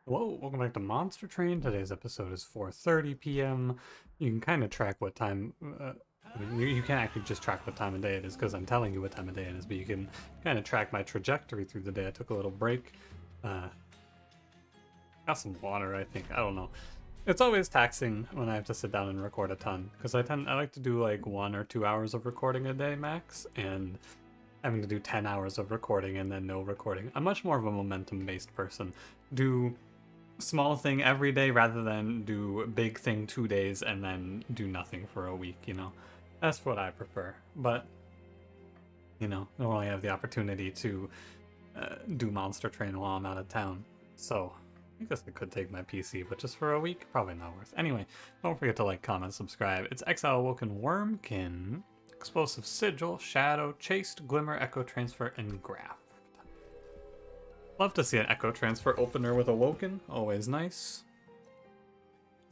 Hello, welcome back to Monster Train. Today's episode is 4:30 p.m. You can kind of track what time. I mean, you can't actually just track what time of day it is because I'm telling you what time of day it is, but you can kind of track my trajectory through the day. I took a little break. Uh, got some water, I think. I don't know. It's always taxing when I have to sit down and record a ton because I like to do like 1 or 2 hours of recording a day max, and having to do 10 hours of recording and then no recording. I'm much more of a momentum-based person. Do small thing every day rather than do big thing 2 days and then do nothing for a week, you know? That's what I prefer. But, you know, I only have the opportunity to do Monster Train while I'm out of town. So, I guess I could take my PC, but just for a week, probably not worth. Anyway, don't forget to like, comment, subscribe. It's Exile Woken Wurmkin, Explosive Sigil, Shadow, Chased, Glimmer, Echo Transfer, and Graph. Love to see an Echo Transfer opener with Awoken, always nice.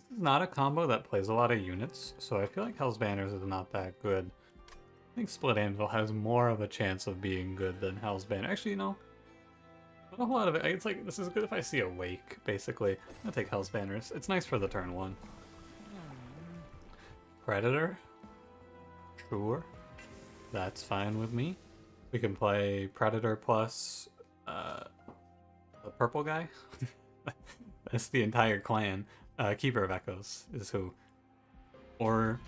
This is not a combo that plays a lot of units, so I feel like Hell's Banners is not that good. I think Split Anvil has more of a chance of being good than Hell's Banner. Actually, no. Not a whole lot of it. It's like, this is good if I see a Wake, basically. I'll take Hell's Banners. It's nice for the turn 1. Predator? Sure. That's fine with me. We can play Predator plus the purple guy. That's the entire clan. Keeper of Echoes is who. Or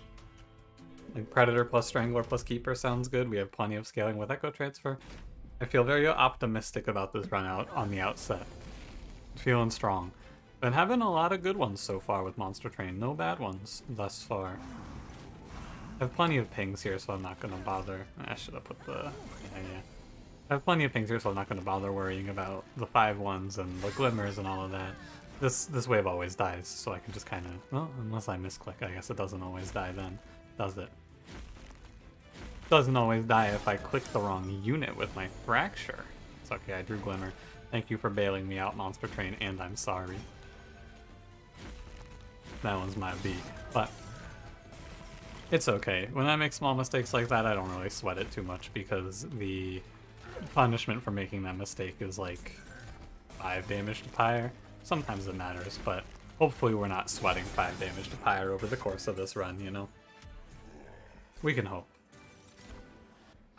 like Predator plus Strangler plus Keeper sounds good. We have plenty of scaling with Echo Transfer. I feel very optimistic about this run out on the outset. Feeling strong. Been having a lot of good ones so far with Monster Train. No bad ones thus far. I have plenty of pings here, so I'm not going to bother. I should have put the... yeah. I have plenty of pings here, so I'm not going to bother worrying about the 5/1s and the glimmers and all of that. This wave always dies, so I can just kind of... well, unless I misclick, I guess it doesn't always die then, does it? Doesn't always die if I click the wrong unit with my Fracture. It's okay, I drew Glimmer. Thank you for bailing me out, Monster Train, and I'm sorry. That one's my B, but... it's okay. When I make small mistakes like that, I don't really sweat it too much because the punishment for making that mistake is like 5 damage to Pyre. Sometimes it matters, but hopefully we're not sweating 5 damage to Pyre over the course of this run, you know? We can hope.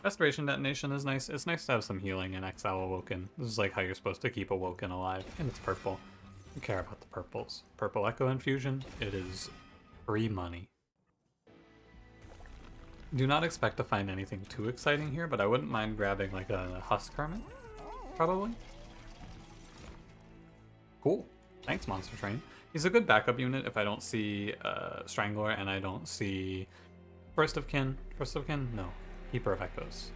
Restoration Detonation is nice. It's nice to have some healing in Exile Awoken. This is like how you're supposed to keep Awoken alive, and it's purple. We care about the purples. Purple Echo Infusion, it is free money. Do not expect to find anything too exciting here, but I wouldn't mind grabbing like a Husk Hermit, probably. Cool. Thanks, Monster Train. He's a good backup unit if I don't see Strangler and I don't see First of Kin. First of Kin? No. Keeper of Echoes.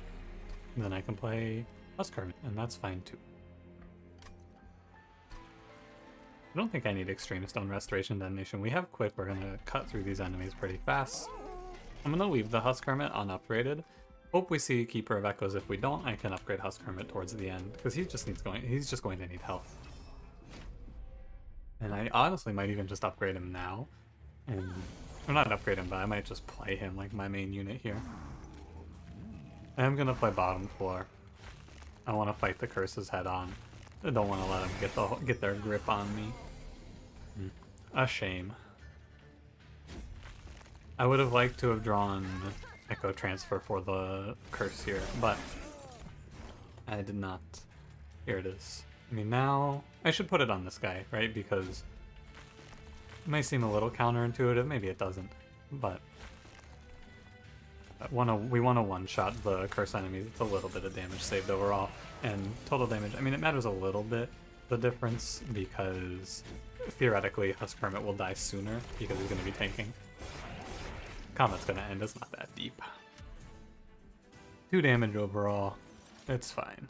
And then I can play Husk Hermit, and that's fine too. I don't think I need Extreme Stone Restoration Detonation. We have Quick. We're going to cut through these enemies pretty fast. I'm going to leave the Husk Hermit unupgraded. Hope we see Keeper of Echoes. If we don't, I can upgrade Husk Hermit towards the end, because he's just going to need health. And I honestly might even just upgrade him now. And or not upgrade him, but I might just play him like my main unit here. I'm going to play bottom floor. I want to fight the curses head on. I don't want to let them get their grip on me. A shame. I would have liked to have drawn Echo Transfer for the curse here, but I did not. Here it is. I mean, now I should put it on this guy, right? Because it may seem a little counterintuitive, maybe it doesn't, but we want to one-shot the curse enemies. It's a little bit of damage saved overall, and total damage, I mean, it matters a little bit, the difference, because theoretically Husk Hermit will die sooner because he's going to be tanking. Combat's going to end, it's not that deep. 2 damage overall, it's fine.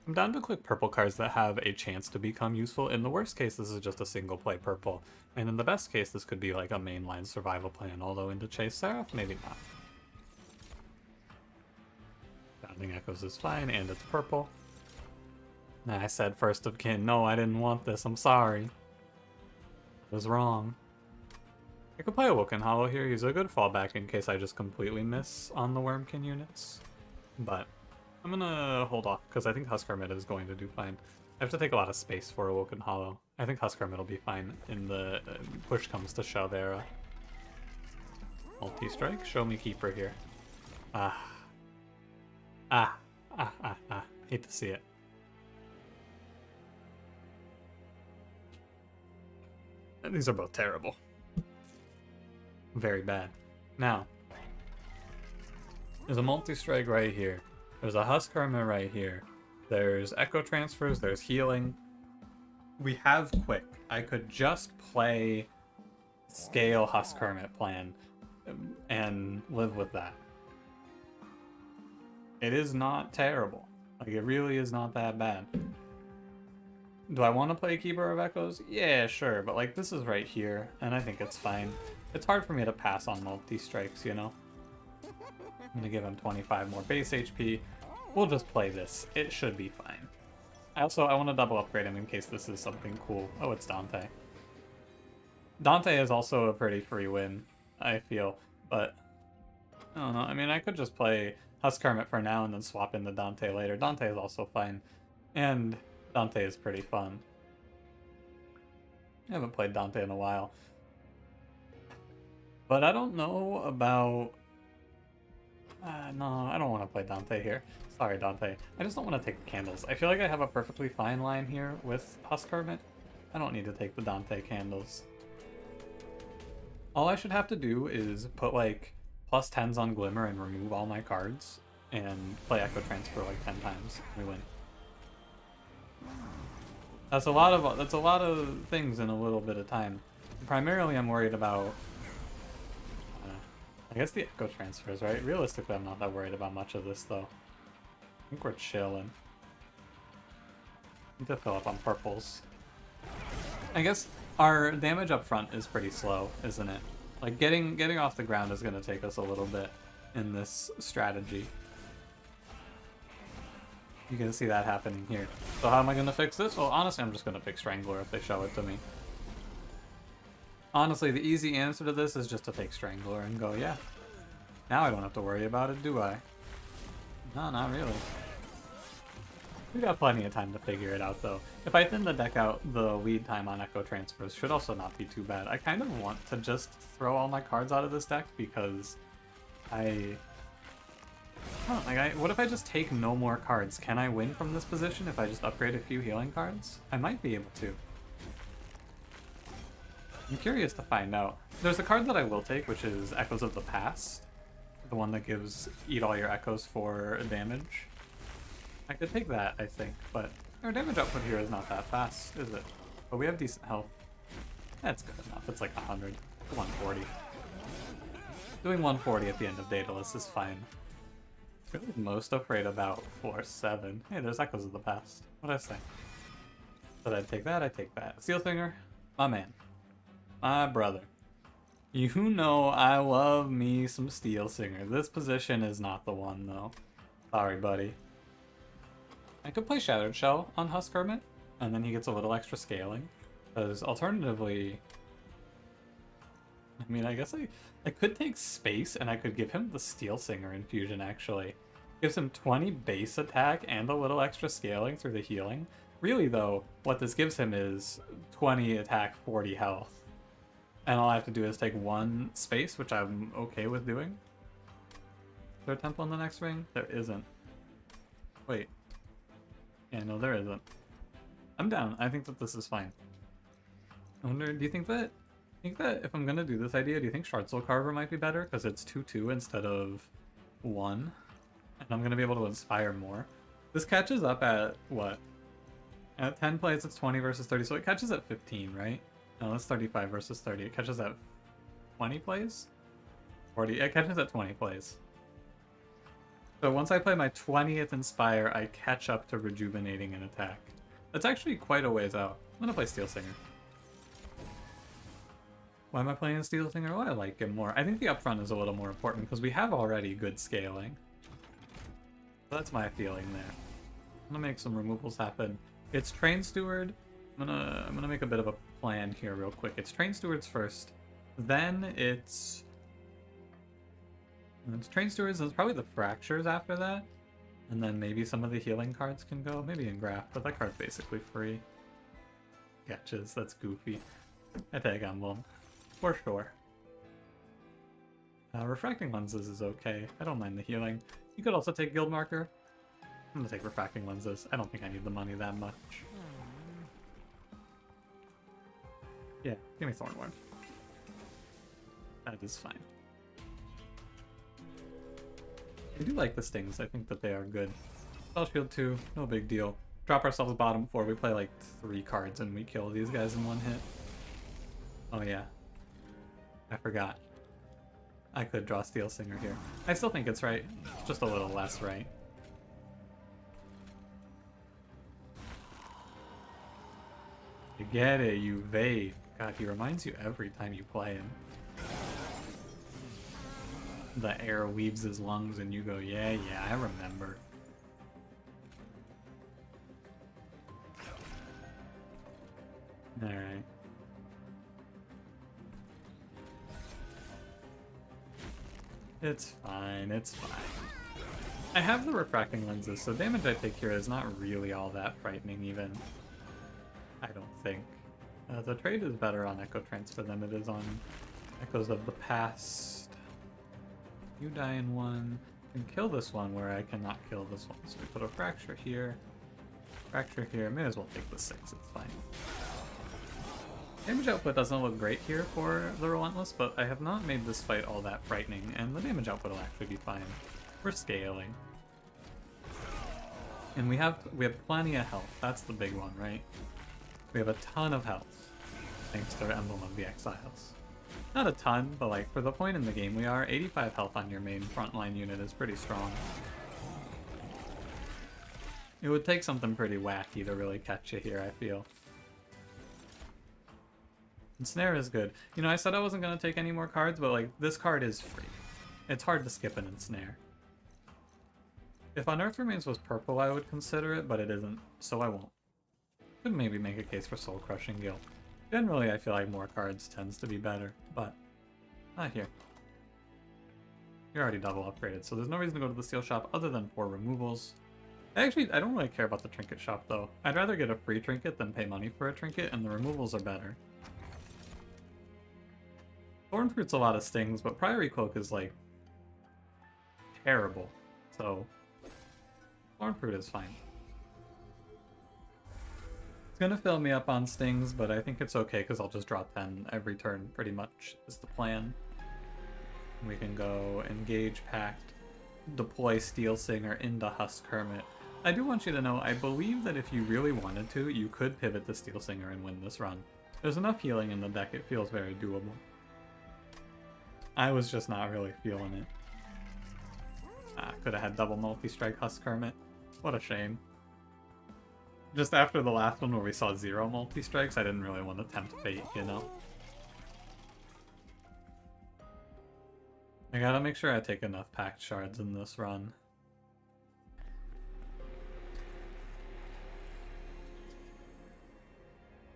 I'm down to click purple cards that have a chance to become useful. In the worst case, this is just a single play purple. And in the best case, this could be like a mainline survival plan, although into Chase Seraph, maybe not. Bounding Echoes is fine, and it's purple. I said First of Kin. No, I didn't want this, I'm sorry. I was wrong. I could play Awoken Hollow here. He's a good fallback in case I just completely miss on the Wurmkin units. But I'm gonna hold off, because I think Husk Hermit is going to do fine. I have to take a lot of space for Awoken Hollow. I think Husk Hermit will be fine in the push comes to shove era. Multi-strike? Show me Keeper here. Ah. Hate to see it. And these are both terrible. Very bad. Now, there's a multi-strike right here. There's a Husk Hermit right here. There's Echo Transfers, there's healing. We have Quick. I could just play Scale Husk Hermit plan and live with that. It is not terrible. Like, it really is not that bad. Do I want to play Keeper of Echoes? Yeah, sure, but like this is right here, and I think it's fine. It's hard for me to pass on multi-strikes, you know? I'm gonna give him 25 more base HP. We'll just play this. It should be fine. I want to double upgrade him in case this is something cool. Oh, it's Dante. Dante is also a pretty free win, I feel, but I don't know. I mean, I could just play Husk Hermit for now and then swap into Dante later. Dante is also fine, and Dante is pretty fun. I haven't played Dante in a while. But I don't know about... no, I don't want to play Dante here. Sorry, Dante. I just don't want to take the candles. I feel like I have a perfectly fine line here with Husk Hermit. I don't need to take the Dante candles. All I should have to do is put, like, +10s on Glimmer and remove all my cards, and play Echo Transfer like 10 times. We win. That's a lot of things in a little bit of time. Primarily, I'm worried about, I guess the Echo Transfers, right? Realistically, I'm not that worried about much of this, though. I think we're chilling. Need to fill up on purples. I guess our damage up front is pretty slow, isn't it? Like, getting off the ground is going to take us a little bit in this strategy. You can see that happening here. So how am I going to fix this? Well, honestly, I'm just going to pick Strangler if they show it to me. Honestly, the easy answer to this is just to take Strangler and go, yeah. Now I don't have to worry about it, do I? No, not really. We got plenty of time to figure it out, though. If I thin the deck out, the lead time on Echo Transfers should also not be too bad. I kind of want to just throw all my cards out of this deck because what if I just take no more cards? Can I win from this position if I just upgrade a few healing cards? I might be able to. I'm curious to find out. There's a card that I will take, which is Echoes of the Past. The one that gives eat all your echoes for damage. I could take that, I think, but our damage output here is not that fast, is it? But we have decent health. That's good enough. It's like 100, 140. Doing 140 at the end of Daedalus is fine. I'm really most afraid about 4-7. Hey, there's Echoes of the Past. What'd I say? But I'd take that, I'd take that. Steel Singer, my man. My brother. You know I love me some Steel Singer. This position is not the one, though. Sorry, buddy. I could play Shattered Shell on Husk Hermit, and then he gets a little extra scaling. Because alternatively... I mean, I guess I could take Space, and I could give him the Steel Singer infusion, actually. Gives him 20 base attack and a little extra scaling through the healing. Really, though, what this gives him is 20 attack, 40 health. And all I have to do is take one Space, which I'm okay with doing. Is there a temple in the next ring? There isn't. Wait. Yeah, no, there isn't. I'm down. I think that this is fine. I wonder, do you think that if I'm gonna do this idea, do you think Shard Soul Carver might be better? Because it's 2-2 instead of 1. And I'm gonna be able to inspire more. This catches up at what? At 10 plays, it's 20 versus 30, so it catches at 15, right? No, that's 35 versus 30. It catches at 20 plays? 40. It catches at 20 plays. So once I play my 20th Inspire, I catch up to Rejuvenating an attack. That's actually quite a ways out. I'm gonna play Steel Singer. Why am I playing Steel Singer? Oh, I like him more. I think the upfront is a little more important because we have already good scaling. So that's my feeling there. I'm gonna make some removals happen. It's Train Steward. I'm gonna make a bit of a plan here real quick. It's Train Stewards first, then it's Train Stewards, and it's probably the Fractures after that. And then maybe some of the healing cards can go, maybe in Graph, but that card's basically free. Sketches, that's goofy. I take Emblem, for sure. Refracting Lenses is okay, I don't mind the healing. You could also take Guild Marker. I'm gonna take Refracting Lenses, I don't think I need the money that much. Yeah, give me Thornworm. That is fine. I do like the stings, I think that they are good. Spell Shield 2, no big deal. Drop ourselves bottom 4, we play like 3 cards and we kill these guys in one hit. Oh yeah. I forgot. I could draw Steel Singer here. I still think it's right, just a little less right. You get it, you evade. God, he reminds you every time you play him. The air weaves his lungs and you go, yeah, I remember. Alright. It's fine, it's fine. I have the Refracting Lenses, so damage I take here is not really all that frightening even. I don't think. The trade is better on Echo Transfer than it is on Echoes of the Past. You die in one, and kill this one where I cannot kill this one. So we put a Fracture here, may as well take the 6, it's fine. Damage output doesn't look great here for the Relentless, but I have not made this fight all that frightening, and the damage output will actually be fine. We're scaling. And we have plenty of health, that's the big one, right? We have a ton of health, thanks to Emblem of the Exiles. Not a ton, but like for the point in the game we are, 85 health on your main frontline unit is pretty strong. It would take something pretty wacky to really catch you here, I feel. And Snare is good. You know, I said I wasn't going to take any more cards, but like, this card is free. It's hard to skip an Ensnare. If Unearthed Remains was purple, I would consider it, but it isn't, so I won't. Could maybe make a case for Soul Crushing Guilt. Generally, I feel like more cards tends to be better, but not here. You're already double upgraded, so there's no reason to go to the Steel Shop other than for removals. I don't really care about the Trinket Shop, though. I'd rather get a free trinket than pay money for a trinket, and the removals are better. Thornfruit's a lot of stings, but Priory Cloak is, like, terrible. So, Thornfruit is fine. It's gonna fill me up on stings, but I think it's okay because I'll just draw 10 every turn, pretty much, is the plan. We can go Engage Pact, deploy Steel Singer into Husk Hermit. I do want you to know, I believe that if you really wanted to, you could pivot to Steel Singer and win this run. There's enough healing in the deck, it feels very doable. I was just not really feeling it. Could have had double multi-strike Husk Hermit. What a shame. Just after the last one where we saw 0 multi-strikes, I didn't really want to tempt fate, you know? I gotta make sure I take enough Pact Shards in this run.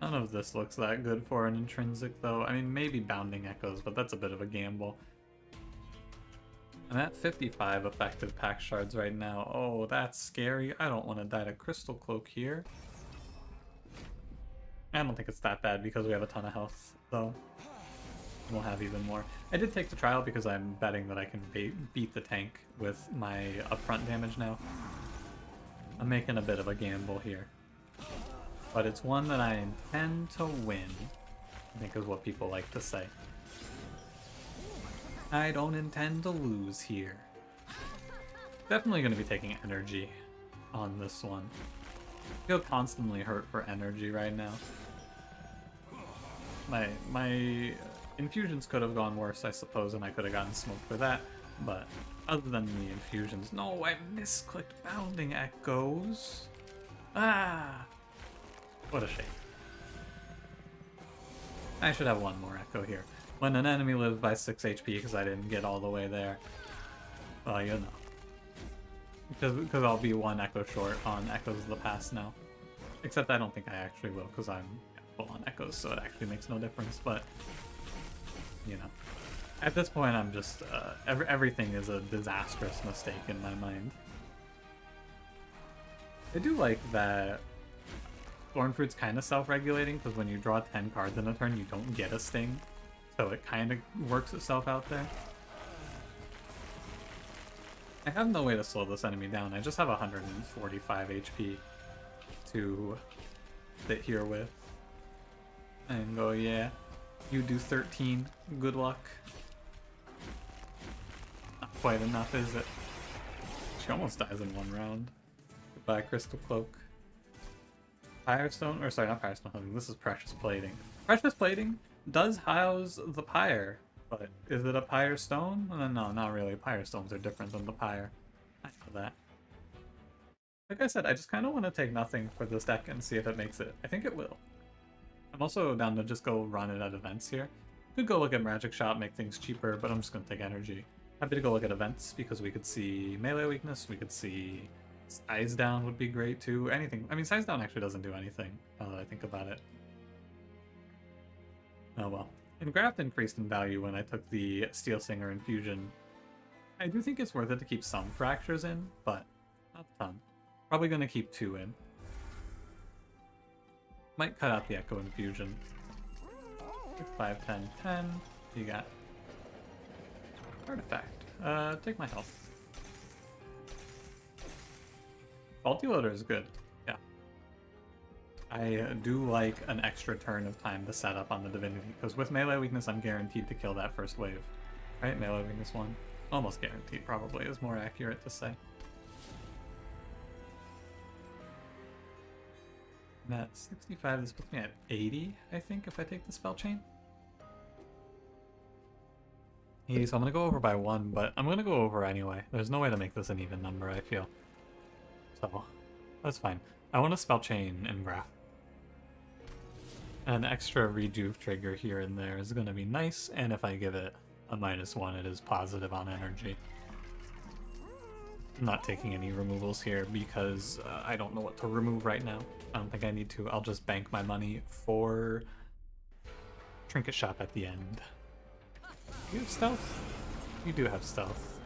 None of this looks that good for an intrinsic, though. I mean, maybe Bounding Echoes, but that's a bit of a gamble. I'm at 55 effective Pact Shards right now. Oh, that's scary. I don't want to die to Crystal Cloak here. I don't think it's that bad because we have a ton of health, though. We'll have even more. I did take the trial because I'm betting that I can beat the tank with my upfront damage now. I'm making a bit of a gamble here. But it's one that I intend to win, I think is what people like to say. I don't intend to lose here. Definitely going to be taking energy on this one. I feel constantly hurt for energy right now. My infusions could have gone worse, I suppose, and I could have gotten smoked for that. But other than the infusions... No, I misclicked Bounding Echoes. Ah! What a shame. I should have one more Echo here. When an enemy lives by 6 HP because I didn't get all the way there. Well, you know. Because I'll be 1 Echo short on Echoes of the Past now. Except I don't think I actually will because I'm full on Echoes, so it actually makes no difference, but... You know. At this point, I'm just... everything is a disastrous mistake in my mind. I do like that Thorn Fruit's kind of self-regulating, because when you draw 10 cards in a turn, you don't get a sting. So it kind of works itself out there. I have no way to slow this enemy down. I just have 145 HP to sit here with. And go, yeah, you do 13. Good luck. Not quite enough, is it? She almost dies in one round. Goodbye, Crystal Cloak. Firestone, or sorry, not Firestone Hunting, this is Precious Plating. Precious Plating does house the Pyre, but is it a Pyre Stone? No, not really. Pyre Stones are different than the Pyre. I know that. Like I said, I just kind of want to take nothing for this deck and see if it makes it. I think it will. I'm also down to just go run it at events here. Could go look at Magic Shop, make things cheaper, but I'm just going to take energy. Happy to go look at events because we could see melee weakness, we could see size down would be great too. Anything. I mean, size down actually doesn't do anything now that I think about it. Oh well. Engraft increased in value when I took the Steel Singer infusion. I do think it's worth it to keep some fractures in, but not a ton. Probably going to keep 2 in. Might cut out the Echo Infusion. 5, 10, 10. You got Artifact. Take my health. Faulty Loader is good. Yeah. I do like an extra turn of time to set up on the Divinity, because with melee weakness, I'm guaranteed to kill that first wave. Right? Melee weakness 1. Almost guaranteed, probably, is more accurate to say. I'm at 65, this puts me at 80, I think, if I take the Spell Chain. 80, so I'm going to go over by 1, but I'm going to go over anyway. There's no way to make this an even number, I feel. So, that's fine. I want to Spell Chain and Graph. An extra rejuve trigger here and there is going to be nice, and if I give it a -1, it is positive on energy. I'm not taking any removals here because I don't know what to remove right now. I don't think I need to. I'll just bank my money for Trinket Shop at the end. Do you have stealth? You do have stealth.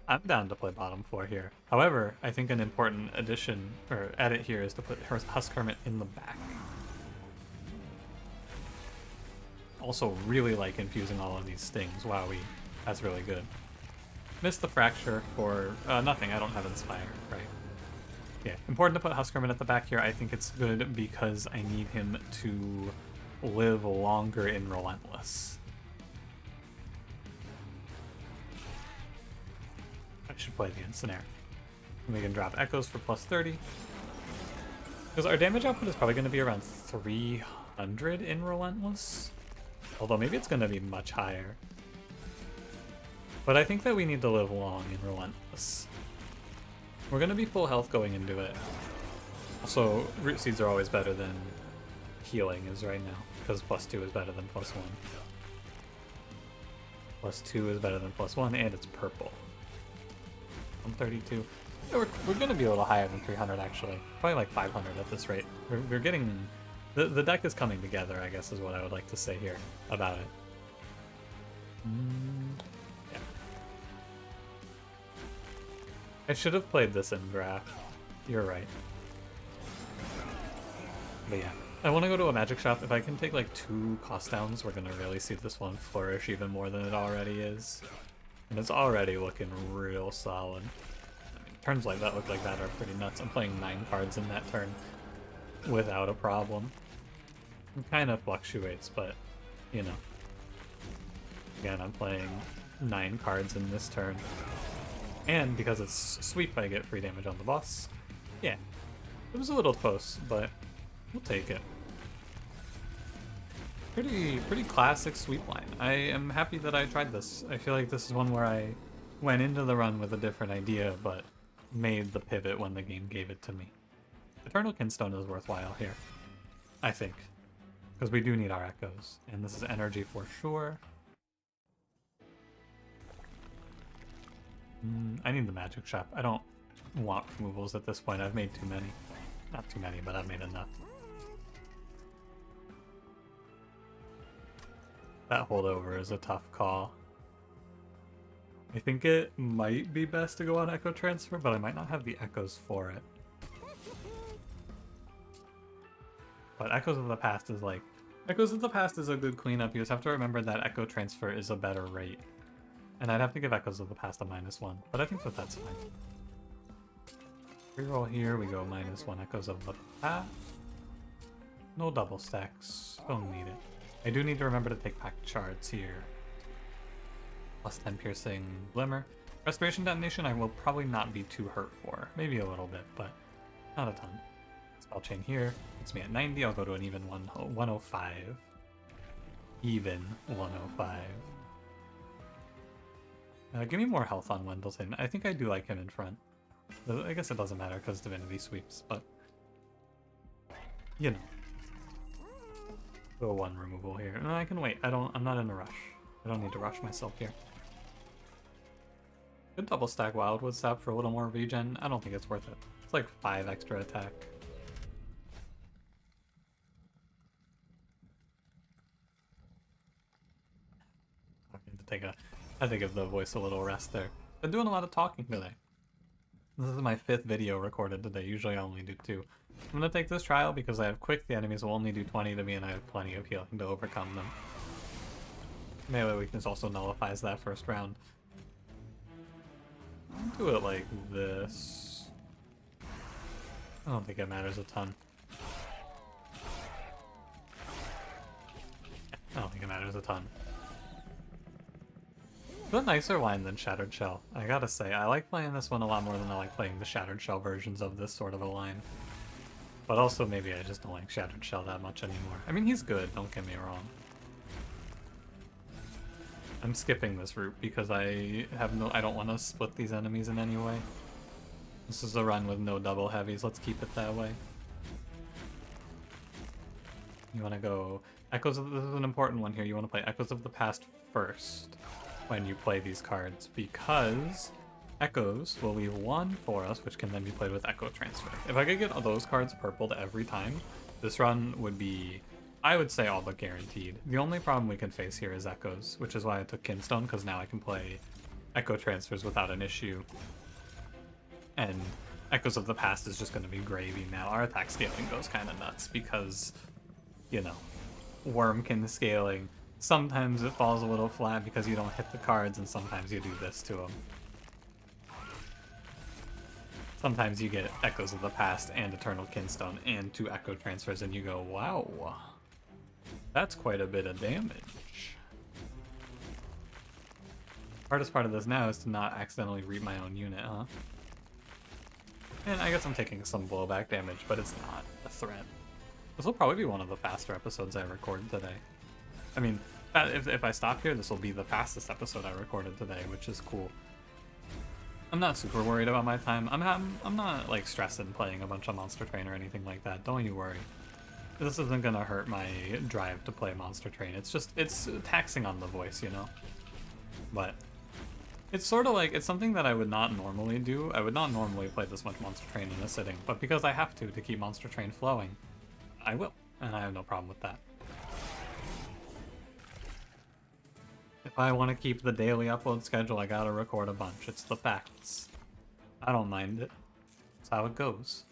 I'm down to play bottom 4 here. However, I think an important addition, or edit here, is to put Husk Hermit in the back. Also really like infusing all of these stings. Wowee, that's really good. Missed the Fracture for nothing. I don't have Inspire, right? Yeah, important to put Husk Hermit at the back here. I think it's good because I need him to live longer in Relentless. I should play the Instant Air. And we can drop Echoes for +30. Because our damage output is probably going to be around 300 in Relentless. Although maybe it's going to be much higher. But I think that we need to live long in Relentless. We're going to be full health going into it. Also, Root Seeds are always better than Healing is right now, because +2 is better than +1. +2 is better than +1, and it's purple. 132. Yeah, we're going to be a little higher than 300, actually. Probably like 500 at this rate. We're getting... The deck is coming together, I guess, is what I would like to say here about it. Yeah. I should have played this in draft. You're right. But yeah. I want to go to a Magic Shop. If I can take like 2 cost downs, we're going to really see this one flourish even more than it already is. And it's already looking real solid. I mean, turns like that look like that are pretty nuts. I'm playing 9 cards in that turn without a problem. It kind of fluctuates, but, you know. Again, I'm playing 9 cards in this turn. And because it's sweep, I get free damage on the boss. Yeah, it was a little close, but we'll take it. Pretty classic sweep line. I am happy that I tried this. I feel like this is one where I went into the run with a different idea, but made the pivot when the game gave it to me. Eternal Kinstone is worthwhile here, I think, because we do need our echoes, and this is energy for sure. I need the Magic Shop. I don't want removals at this point. I've made too many. Not too many, but I've made enough. That holdover is a tough call. I think it might be best to go on Echo Transfer, but I might not have the echoes for it. But Echoes of the Past is like... Echoes of the Past is a good cleanup. You just have to remember that Echo Transfer is a better rate. And I'd have to give Echoes of the Past a -1, but I think that that's fine. Reroll here, we go -1 Echoes of the Past. No double stacks, don't need it. I do need to remember to take packed shards here. +10 piercing glimmer. Restoration detonation I will probably not be too hurt for. Maybe a little bit, but not a ton. Spell chain here. It's me at 90. I'll go to an even 105. Even 105. Give me more health on Wendleton. I think I do like him in front. I guess it doesn't matter because Divinity sweeps, but you know. Go 1 removal here. No, I can wait. I'm not in a rush. I don't need to rush myself here. Could double stack Wildwood Sap for a little more regen. I don't think it's worth it. It's like 5 extra attack. I had to give the voice a little rest there. Been doing a lot of talking today. This is my 5th video recorded today. Usually I only do 2. I'm gonna take this trial because I have quick. The enemies will only do 20 to me and I have plenty of healing to overcome them. Melee weakness also nullifies that first round. I'll do it like this. I don't think it matters a ton. I don't think it matters a ton. It's a nicer line than Shattered Shell. I gotta say, I like playing this one a lot more than I like playing the Shattered Shell versions of this sort of a line. But also maybe I just don't like Shattered Shell that much anymore. I mean, he's good, don't get me wrong. I'm skipping this route because I don't want to split these enemies in any way. This is a run with no double heavies, let's keep it that way. You want to go this is an important one here, you want to play Echoes of the Past first when you play these cards, because Echoes will leave 1 for us, which can then be played with Echo Transfer. If I could get those cards purpled every time, this run would be, I would say, all but guaranteed. The only problem we can face here is Echoes, which is why I took Kinstone, because now I can play Echo Transfers without an issue. And Echoes of the Past is just going to be gravy now. Our attack scaling goes kind of nuts because, you know, Wurmkin scaling. Sometimes it falls a little flat because you don't hit the cards, and sometimes you do this to them. Sometimes you get Echoes of the Past and Eternal Kinstone and 2 Echo Transfers, and you go, wow, that's quite a bit of damage. Hardest part of this now is to not accidentally reap my own unit, huh? And I guess I'm taking some blowback damage, but it's not a threat. This will probably be one of the faster episodes I record today. I mean, if I stop here, this will be the fastest episode I recorded today, which is cool. I'm not super worried about my time. I'm not like stressing playing a bunch of Monster Train or anything like that. Don't you worry. This isn't gonna hurt my drive to play Monster Train. It's just, it's taxing on the voice, you know? But it's sort of like, it's something that I would not normally do. I would not normally play this much Monster Train in a sitting, but because I have to keep Monster Train flowing, I will, and I have no problem with that. If I want to keep the daily upload schedule, I gotta record a bunch. It's the facts. I don't mind it. That's how it goes.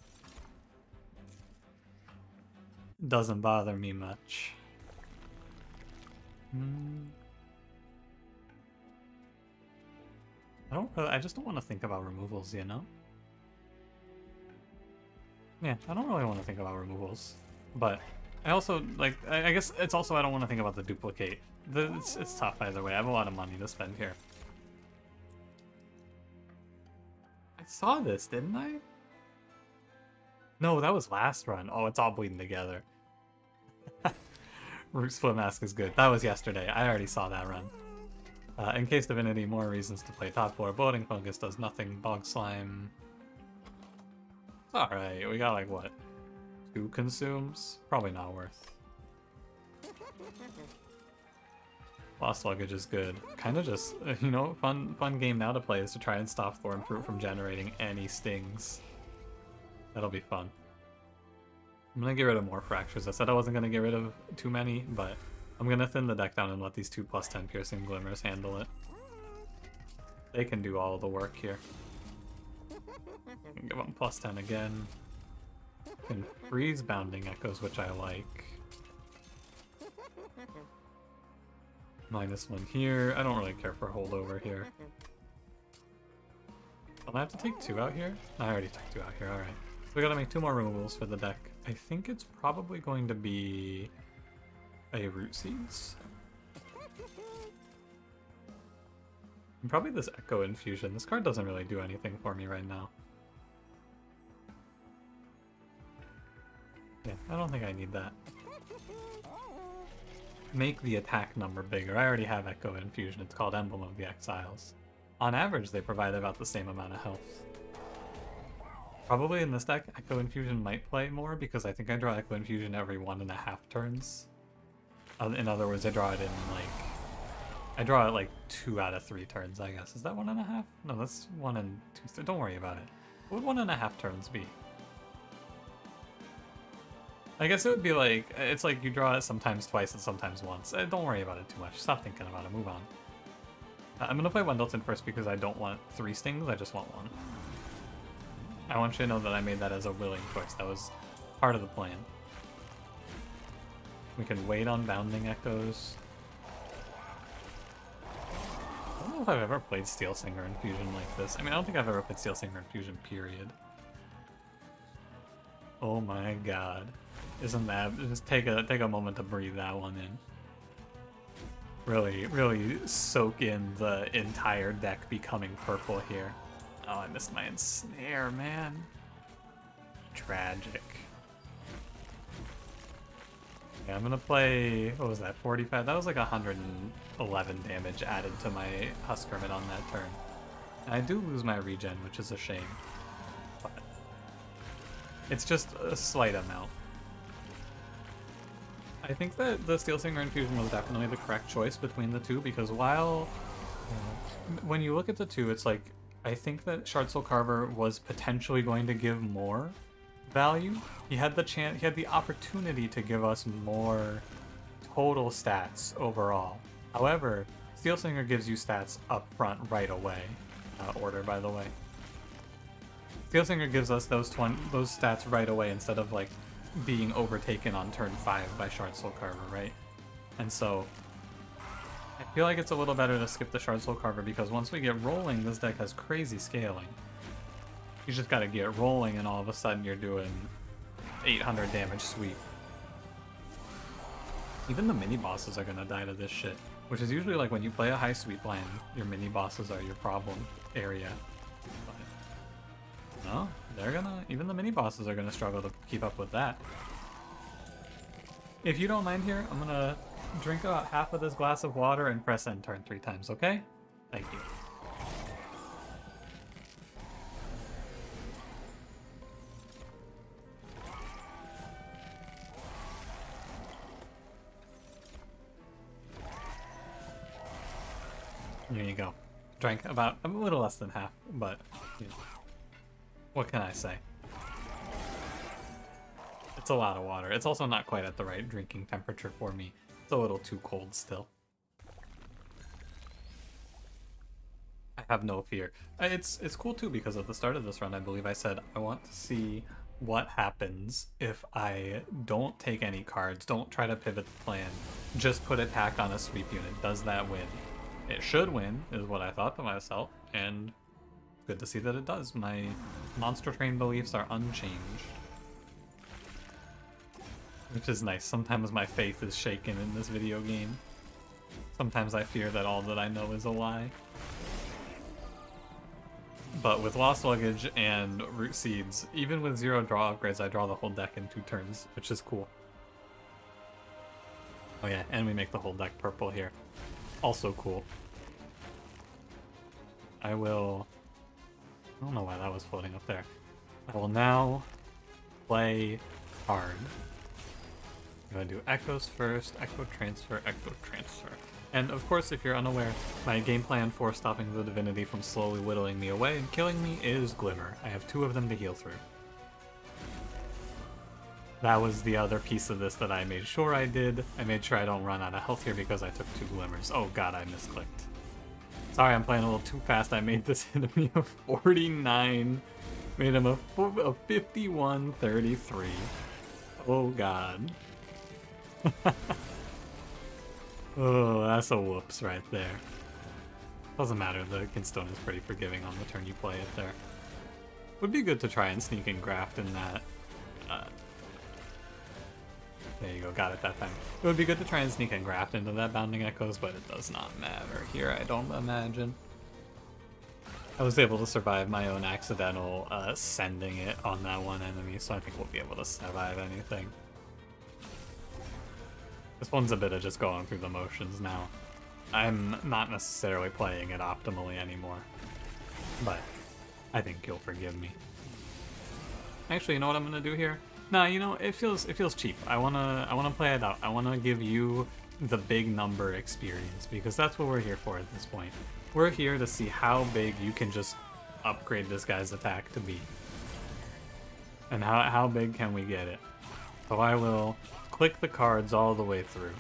It doesn't bother me much. I just don't want to think about removals, you know? Yeah, I don't really want to think about removals. But I also, like, I guess it's also I don't want to think about the duplicate. It's tough either way. I have a lot of money to spend here. I saw this, didn't I? No, that was last run. Oh, it's all bleeding together. Root Split Mask is good. That was yesterday. I already saw that run. In case Divinity, more reasons to play top floor. Bloating Fungus does nothing. Bog Slime. It's alright. We got like, what? 2 consumes? Probably not worth. Lost Luggage is good. Kind of just, you know, fun game now to play is to try and stop Thorn Fruit from generating any stings. That'll be fun. I'm gonna get rid of more Fractures. I said I wasn't gonna get rid of too many, but I'm gonna thin the deck down and let these 2 +10 piercing glimmers handle it. They can do all the work here. Give them +10 again. Can freeze bounding echoes, which I like. -1 here. I don't really care for holdover here. Will I have to take 2 out here? I already took 2 out here, alright. So we gotta make 2 more removals for the deck. I think it's probably going to be a Root Seeds. And probably this Echo Infusion. This card doesn't really do anything for me right now. Yeah, I don't think I need that. Make the attack number bigger. I already have Echo Infusion. It's called Emblem of the Exiles. On average, they provide about the same amount of health. Probably in this deck, Echo Infusion might play more because I think I draw Echo Infusion every 1.5 turns. In other words, I draw it in like... I draw it like 2 out of 3 turns, I guess. Is that 1.5? No, that's 1 and 2. Don't worry about it. What would 1.5 turns be? I guess it would be like, it's like you draw it sometimes twice and sometimes once. Don't worry about it too much. Stop thinking about it. Move on. I'm going to play Wendelton first because I don't want 3 stings. I just want 1. I want you to know that I made that as a willing choice. That was part of the plan. We can wait on Bounding Echoes. I don't know if I've ever played Steel Singer Infusion like this. I mean, I don't think I've ever played Steel Singer Infusion, period. Oh my god. Isn't that... Just take a moment to breathe that one in. Really soak in the entire deck becoming purple here. Oh, I missed my ensnare, man. Tragic. Yeah, I'm gonna play... What was that? 45? That was like 111 damage added to my Huskerman on that turn. And I do lose my regen, which is a shame. But it's just a slight amount. I think that the Steel Singer Infusion was definitely the correct choice between the two, because while... when you look at the two, it's like... I think that Shard Soul Carver was potentially going to give more value. He had the chance, he had the opportunity to give us more total stats overall. However, Steel Singer gives you stats up front right away. Order, by the way. Steel Singer gives us those stats right away instead of like being overtaken on turn 5 by Shard Soul Carver, right? And so I feel like it's a little better to skip the Shard Soul Carver because once we get rolling, this deck has crazy scaling. You just gotta get rolling and all of a sudden you're doing 800 damage sweep. Even the mini bosses are gonna die to this shit, which is usually like when you play a high sweep line, your mini bosses are your problem area. But no, they're gonna, even the mini bosses are gonna struggle to keep up with that. If you don't mind here, I'm gonna drink about half of this glass of water and press end turn 3 times, okay? Thank you. There you go. Drank about a little less than half, but you know, what can I say? It's a lot of water. It's also not quite at the right drinking temperature for me. It's a little too cold still. I have no fear. It's cool too because at the start of this run, I believe I said I want to see what happens if I don't take any cards, don't try to pivot the plan, just put attack on a sweep unit. Does that win? It should win, is what I thought to myself, and good to see that it does. My monster train beliefs are unchanged. Which is nice. Sometimes my faith is shaken in this video game. Sometimes I fear that all that I know is a lie. But with Lost Luggage and Root Seeds, even with 0 draw upgrades, I draw the whole deck in 2 turns, which is cool. Oh yeah, and we make the whole deck purple here. Also cool. I don't know why that was floating up there. I will now play card. I'm going to do Echoes first, Echo Transfer, Echo Transfer. And of course, if you're unaware, my game plan for stopping the Divinity from slowly whittling me away and killing me is Glimmer. I have 2 of them to heal through. That was the other piece of this that I made sure I did. I made sure I don't run out of health here because I took 2 Glimmers. Oh god, I misclicked. Sorry, I'm playing a little too fast. I made this enemy a 49. Made him a 51-33. Oh, God. Oh, that's a whoops right there. Doesn't matter, the Kinstone is pretty forgiving on the turn you play it there. Would be good to try and sneak and graft in that. There you go, got it that time. It would be good to try and sneak and graft into that Bounding Echoes, but it does not matter here, I don't imagine. I was able to survive my own accidental sending it on that one enemy, so I think we'll be able to survive anything. This one's a bit of just going through the motions now. I'm not necessarily playing it optimally anymore, but I think you'll forgive me. Actually, you know what I'm gonna do here? Nah, you know, it feels cheap. I wanna play it out. I wanna give you the big number experience, because that's what we're here for at this point. We're here to see how big you can just upgrade this guy's attack to be. And how big can we get it? So I will click the cards all the way through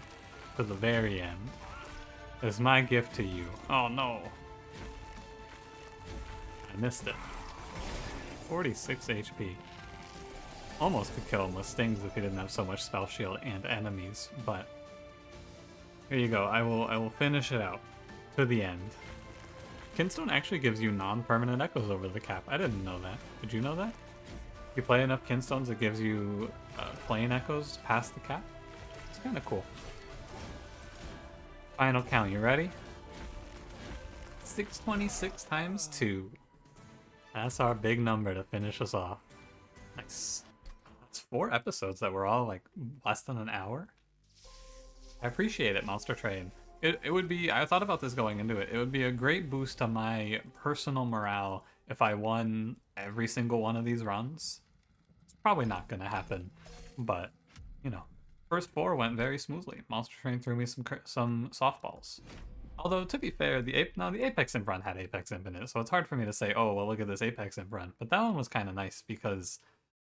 to the very end. It's my gift to you. Oh no. I missed it. 46 HP. Almost could kill him with stings if he didn't have so much spell shield and enemies, but here you go. I will finish it out to the end. Kinstone actually gives you non-permanent echoes over the cap. I didn't know that. Did you know that? If you play enough Kinstones, it gives you plain echoes past the cap. It's kind of cool. Final count, you ready? 626 times 2. That's our big number to finish us off. Nice. That's 4 episodes that were all like less than an hour. I appreciate it, monstertrain. It would be, I thought about this going into it, it would be a great boost to my personal morale if I won every single one of these runs. It's probably not going to happen, but, you know, first 4 went very smoothly. monstertrain threw me some softballs. Although, to be fair, the Apex Imp run had Apex Imp in it, so it's hard for me to say, oh, well, look at this Apex Imp run. But that one was kind of nice because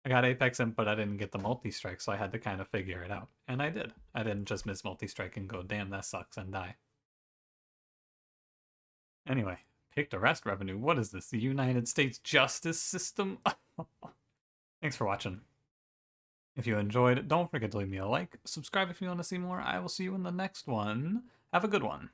I got Apex Imp, but I didn't get the multi-strike, so I had to kind of figure it out. And I did. I didn't just miss multi-strike and go, damn, that sucks, and die. Anyway, PickedArrestRevenue. What is this? The United States justice system? Thanks for watching. If you enjoyed, don't forget to leave me a like. Subscribe if you want to see more. I will see you in the next one. Have a good one.